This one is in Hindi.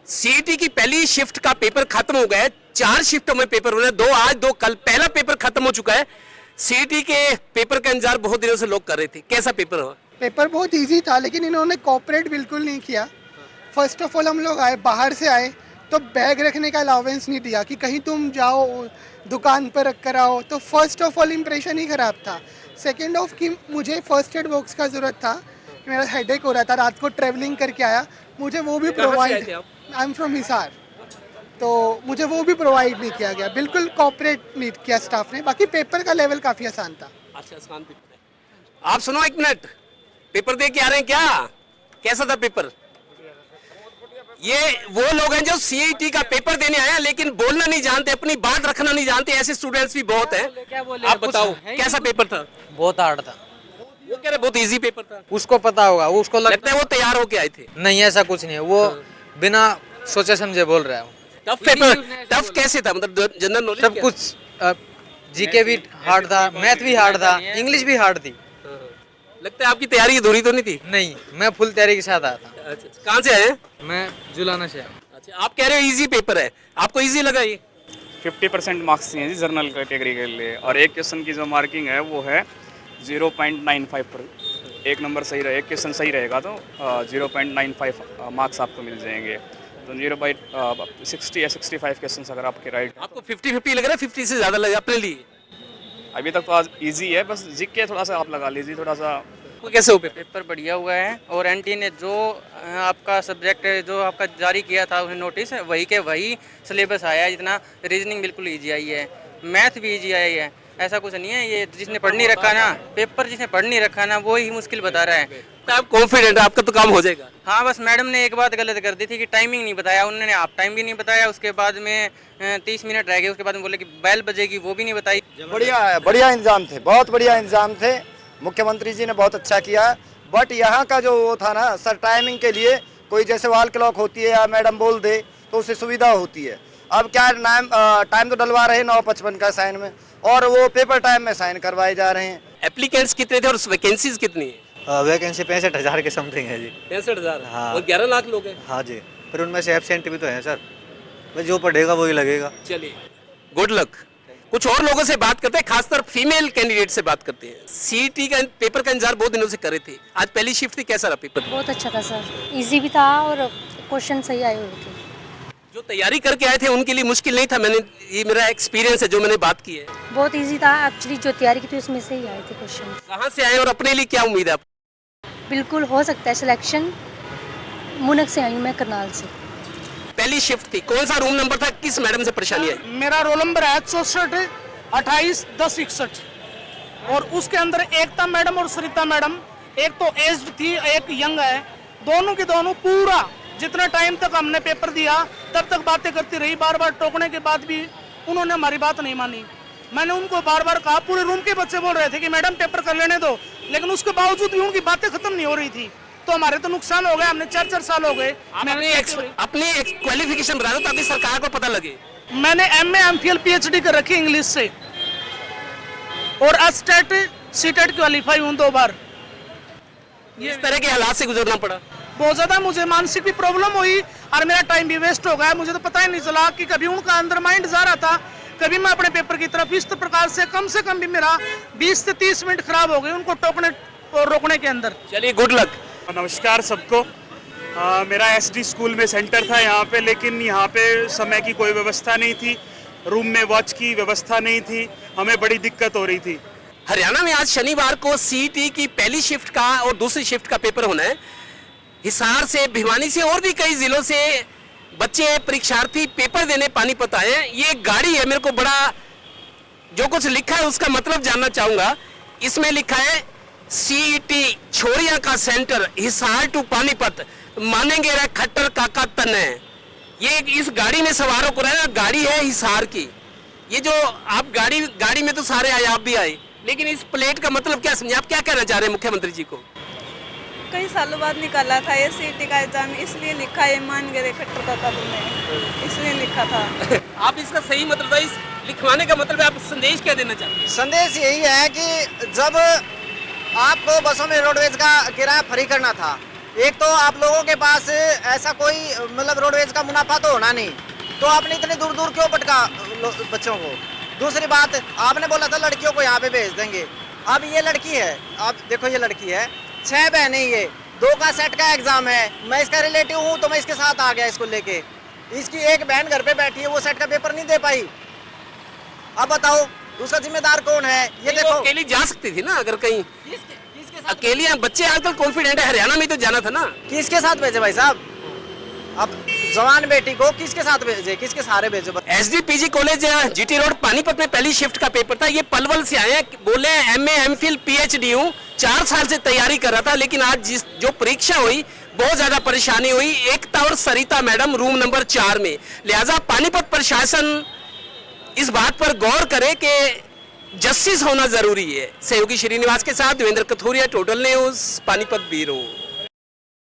सीईटी की पहली शिफ्ट का पेपर खत्म हो गया है। 4 शिफ्टों में पेपर हो रहे हैं, 2 आज 2 कल। पहला पेपर खत्म हो चुका है। सीईटी के पेपर का इंतजार बहुत दिनों से लोग कर रहे थे। कैसा पेपर हुआ? पेपर बहुत इजी था, लेकिन इन्होंने कोऑपरेट बिल्कुल नहीं किया। फर्स्ट ऑफ ऑल हम लोग आए, बाहर से आए, तो बैग रखने का अलाउंस नहीं दिया कि कहीं तुम जाओ दुकान पर रख कर आओ। तो फर्स्ट ऑफ ऑल इम्प्रेशन ही ख़राब था। सेकेंड ऑफ कि मुझे फर्स्ट एड बॉक्स का ज़रूरत था, मेरा हेडेक हो रहा था, रात को ट्रैवलिंग करके आया, मुझे वो भी provide, I am from Hisar, तो मुझे वो भी प्रोवाइड नहीं किया गया। बिल्कुल कोऑपरेट नहीं किया स्टाफ ने। बाकी पेपर का लेवल काफ़ी आसान था। अच्छा, आसान पेपर है। आप सुनो, 1 मिनट, पेपर दे के आ रहे हैं क्या? कैसा था पेपर? ये वो लोग हैं जो सीईटी का पेपर देने आए हैं, लेकिन बोलना नहीं जानते, अपनी बात रखना नहीं जानते। ऐसे स्टूडेंट्स भी बहुत हैं। क्या बोले? आप बताओ, कैसा पेपर था? बहुत हार्ड था। वो कह रहे बहुत इजी पेपर था। उसको पता होगा, उसको लगता है वो तैयार होके आए थे। नहीं, ऐसा कुछ नहीं है। वो बिना सोचे समझे बोल रहा है। टफ पेपर, टफ कैसे था? मतलब जनरल नॉलेज सब कुछ। जीके भी हार्ड था, मैथ भी हार्ड था, इंग्लिश भी हार्ड थी। लगता है आपकी तैयारी अधूरी तो नहीं थी? नहीं, मैं फुल तैयारी के साथ आया था। अच्छा, कहाँ से आए हैं? मैं जुलाना से आया। अच्छा, आप कह रहे हो इजी पेपर है, आपको इजी लगा ये? 50% मार्क्स हैं जी जनरल कैटेगरी के लिए, और एक क्वेश्चन की जो मार्किंग है वो है 0.95 पर। एक नंबर सही रहे, एक क्वेश्चन सही रहेगा तो 0.95 मार्क्स आपको मिल जाएंगे। तो 0/60 या 65 क्वेश्चन अगर आपके राइट। आपको 50-50 लग रहा है? 50 से ज़्यादा लगा अपने लिए? अभी तक तो आज इजी है, बस जीके थोड़ा सा आप लगा लीजिए, थोड़ा सा। कैसे हो पेपर? पेपर बढ़िया हुआ है, और एनटी ने जो आपका सब्जेक्ट जो आपका जारी किया था उन्हें नोटिस, वही के वही सिलेबस आया है। जितना रीजनिंग बिल्कुल इजी आई है, मैथ भी इजी आई है। ऐसा कुछ नहीं है ये जिसने पढ़ नहीं रखा ना, पेपर जिसने पढ़ नहीं रखा ना वो ही मुश्किल बता रहा है। तो आप कॉन्फिडेंट है आपका तो काम हो जाएगा? हाँ, बस मैडम ने एक बात गलत कर दी थी कि टाइमिंग नहीं बताया उन्होंने। आप टाइम भी नहीं बताया, उसके बाद में 30 मिनट रह गए, उसके बाद में बोले कि बेल बजेगी, वो भी नहीं बताई। बढ़िया इंतजाम थे, बहुत बढ़िया इंतजाम थे। मुख्यमंत्री जी ने बहुत अच्छा किया। बट यहाँ का जो वो था ना सर, टाइमिंग के लिए कोई जैसे वॉल क्लॉक होती है या मैडम बोल दे तो उससे सुविधा होती है। अब क्या टाइम तो डलवा रहे 9:55 का साइन में, और वो पेपर टाइम में साइन करवाए जा रहे हैं। एप्लीकेंट्स कितने थे और वैकेंसीज कितनी है? वैकेंसी 65,000 के समथिंग है जी। 65,000? हाँ। और 11 लाख लोग हैं? हाँ जी, फिर उनमें से एब्सेंट भी तो हैं सर। बस जो पढ़ेगा वही लगेगा। चलिए, गुड लक। कुछ और लोगों से बात करते हैं, खासकर फीमेल कैंडिडेट से बात करते हैं। सीईटी का पेपर का इंतजार बहुत दिनों से कर रहे थे, आज पहली शिफ्ट थी, कैसा रहा पेपर? बहुत अच्छा था सर, इजी भी था और क्वेश्चन सही आए हुए थे। जो तैयारी करके आए थे उनके लिए मुश्किल नहीं था? ये मेरा एक्सपीरियंस है जो मैंने बात की है। बहुत इजी था एक्चुअली, जो तैयारी की थी उसमें से ही आए थे क्वेश्चन। कहाँ से आए और अपने लिए क्या उम्मीद है आपको? बिल्कुल हो सकता है सिलेक्शन। मुनक से आई हूँ मैं, करनाल से। पहली शिफ्ट थी, कौन सा रूम नंबर था, किस मैडम से परेशानी आई? मेरा रोल नंबर है 64 28 10 61, और उसके अंदर एकता मैडम और सरिता मैडम, एक तो एज्ड थी, एक यंग है। दोनों के दोनों पूरा जितना टाइम तक हमने पेपर दिया तब तक बातें करती रही। बार बार टोकने के बाद भी उन्होंने हमारी बात नहीं मानी। मैंने उनको बार बार कहा, पूरे रूम के बच्चे बोल रहे थे कि मैडम पेपर कर लेने दो, लेकिन उसके बावजूद भी उनकी बातें खत्म नहीं हो रही थी। तो हमारे तो नुकसान हो गया, हमने 4-4 साल हो गए। अपनी क्वालिफिकेशन बता दो ताकि सरकार को पता लगे। मैंने MA MPhil PhD कर रखी इंग्लिश से, और STET CTET क्वालिफाई हूँ 2 बार। इस तरह के हालात से गुजरना पड़ा। बहुत ज्यादा मुझे मानसिक भी प्रॉब्लम हुई, और मेरा टाइम भी वेस्ट हो गया। मुझे तो पता ही नहीं चला कि कभी उनका अंदर माइंड जा रहा था, कभी मैं अपने पेपर की तरफ। इस प्रकार से कम भी मेरा 20 से 30 मिनट खराब हो गए उनको टोकने और रोकने के अंदर। चलिए, गुड लक। नमस्कार सबको। मेरा SD स्कूल में सेंटर था यहाँ पे, लेकिन यहाँ पे समय की कोई व्यवस्था नहीं थी, रूम में वॉच की व्यवस्था नहीं थी, हमें बड़ी दिक्कत हो रही थी। हरियाणा में आज शनिवार को सीईटी की पहली शिफ्ट का और दूसरी शिफ्ट का पेपर होना है। हिसार से, भिवानी से और भी कई जिलों से बच्चे परीक्षार्थी पेपर देने पानीपत आए हैं। ये एक गाड़ी है, मेरे को बड़ा जो कुछ लिखा है उसका मतलब जानना चाहूंगा। इसमें लिखा है सीईटी छोरिया का सेंटर, हिसार टू पानीपत, मानेंगे रे खट्टर काका तन है। ये इस गाड़ी में सवारों को रहा, गाड़ी है हिसार की। ये जो आप गाड़ी में तो सारे आए, आप भी आए, लेकिन इस प्लेट का मतलब क्या समझे? आप क्या कहना चाह रहे हैं मुख्यमंत्री जी को? कई सालों बाद निकाला था ये सीईटी का एग्जाम, इसलिए लिखा है मान गए खट्टर का तुमने, इसलिए लिखा था। आप इसका सही मतलब, इस लिखवाने का मतलब आप संदेश क्या देना चाहते हैं? संदेश यही है कि जब आपको बसों में रोडवेज का किराया फ्री करना था, एक तो आप लोगों के पास ऐसा कोई मतलब रोडवेज का मुनाफा तो होना नहीं, तो आपने इतने दूर दूर क्यों पटका बच्चों को। दूसरी बात, आपने बोला था लड़कियों को यहाँ पे भेज देंगे। अब ये लड़की है, आप देखो ये लड़की है, 6 बहनें, ये 2 का सेट का एग्जाम है, मैं इसका रिलेटिव हूँ तो मैं इसके साथ आ गया इसको लेके। इसकी एक बहन घर पे बैठी है, वो सेट का पेपर नहीं दे पाई। अब बताओ उसका जिम्मेदार कौन है? ये देखो अकेली जा सकती थी ना, अगर कहीं अकेली बच्चे आजकल कॉन्फिडेंट है, हरियाणा में तो जाना था ना। किसके साथ भेजे भाई साहब? अब जवान बेटी को किसके साथ भेजे, किसके सहारे भेजे? एसडीपीजी कॉलेज जीटी रोड पानीपत में पहली शिफ्ट का पेपर था। ये पलवल से आए हैं, बोले एमए एमफिल पीएचडी हूँ, 4 साल से तैयारी कर रहा था, लेकिन आज जो परीक्षा हुई बहुत ज्यादा परेशानी हुई। एकता और सरिता मैडम रूम नंबर 4 में। लिहाजा पानीपत प्रशासन इस बात पर गौर करे कि जस्टिस होना जरूरी है। सहयोगी श्रीनिवास के साथ Devendra Kathoria, total news, Panipat bureau.